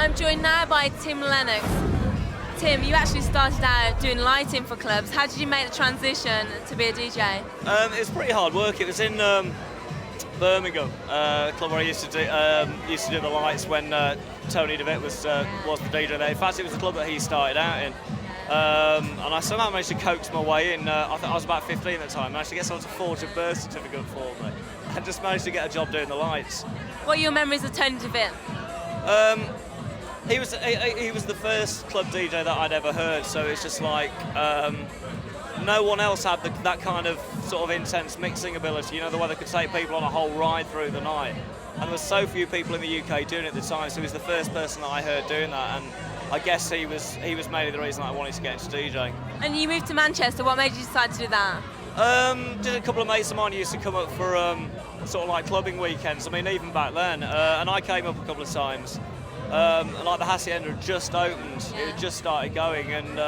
I'm joined now by Tim Lennox. Tim, you actually started out doing lighting for clubs. How did you make the transition to be a DJ? It's pretty hard work. It was in Birmingham, a club where I used to do the lights when Tony DeVitt was the DJ there. In fact, it was the club that he started out in. And I somehow managed to coax my way in. I think I was about 15 at the time. I managed to get someone to forge a birth certificate for me. I just managed to get a job doing the lights. What are your memories of Tony DeVitt? He was the first club DJ that I'd ever heard, so it's just like no one else had that kind of sort of intense mixing ability, you know, the way they could take people on a whole ride through the night. And there were so few people in the UK doing it at the time, so he was the first person that I heard doing that, and I guess he was mainly the reason I wanted to get into DJing. And you moved to Manchester. What made you decide to do that? Just a couple of mates of mine used to come up for sort of like clubbing weekends. I mean, even back then, and I came up a couple of times. And like the Hacienda had just opened, It had just started going, and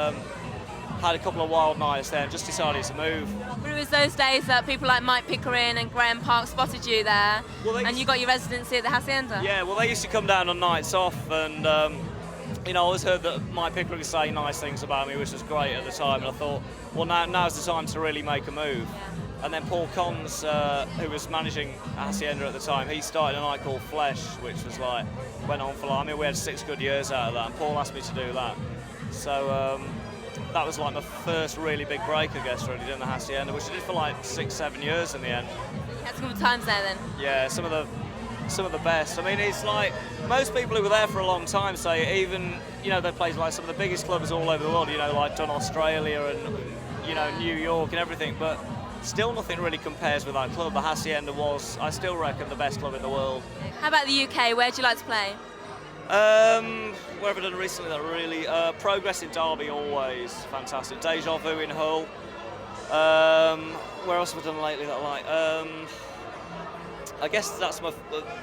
had a couple of wild nights there and just decided to move. But it was those days that people like Mike Pickering and Graham Park spotted you there, and you got your residency at the Hacienda. Yeah, well, they used to come down on nights off, and you know, I always heard that Mike Pickering was saying nice things about me, which was great at the time, and I thought, well, now's the time to really make a move. And then Paul Cons, who was managing Hacienda at the time, he started a night called Flesh, which was like, went on for like, I mean, we had 6 good years out of that, and Paul asked me to do that. So that was like my first really big break, I guess, really, doing the Hacienda, which I did for like 6-7 years in the end. You had some good times there then? Yeah, some of the best. I mean, it's like, most people who were there for a long time say even, you know, they played like some of the biggest clubs all over the world, you know, like done Australia and, you know, New York and everything, but still nothing really compares with that club. The Hacienda was, I still reckon, the best club in the world. How about the UK? Where do you like to play? Where have I done recently that really? Progress in Derby, always fantastic. Deja Vu in Hull. Where else have I done lately that I like? I guess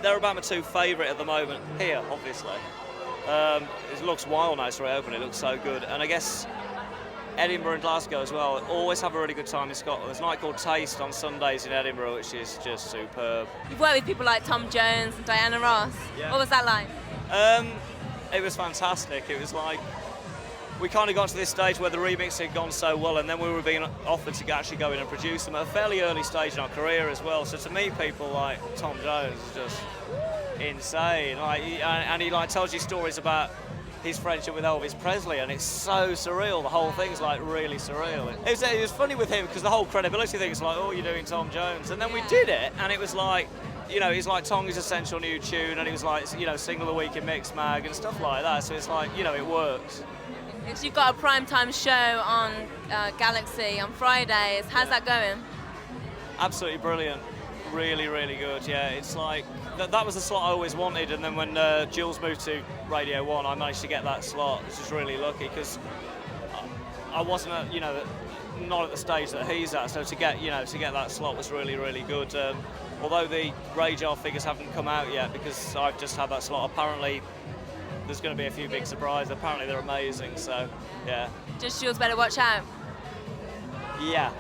they're about my 2 favourite at the moment. Here, obviously. It looks wild now, it's reopened, it looks so good. And I guess Edinburgh and Glasgow as well. Always have a really good time in Scotland. There's a night called Taste on Sundays in Edinburgh, which is just superb. You've worked with people like Tom Jones and Diana Ross. Yeah. What was that like? It was fantastic. It was like, we kind of got to this stage where the remix had gone so well, and then we were being offered to actually go in and produce them at a fairly early stage in our career as well. So to meet people like Tom Jones is just insane. Like, and he like tells you stories about his friendship with Elvis Presley, and it's so surreal. The whole thing's like really surreal. It was funny with him because the whole credibility thing is like, oh, you're doing Tom Jones, and then we did it, and it was like, you know, he's like Tongue's Essential New Tune, and he was like, you know, Single of the Week in Mix Mag and stuff like that. So it's like, you know, it works. So you've got a primetime show on Galaxy on Fridays. How's that going? Absolutely brilliant. Really, really good. Yeah, it's like that was the slot I always wanted, and then when Jules moved to Radio 1, I managed to get that slot. Which is really lucky because I wasn't, not at the stage that he's at. So to get that slot was really, really good. Although the Radar figures haven't come out yet because I've just had that slot. Apparently, there's going to be a few big surprises. Apparently, they're amazing. So, yeah. Just Jules better watch out. Yeah.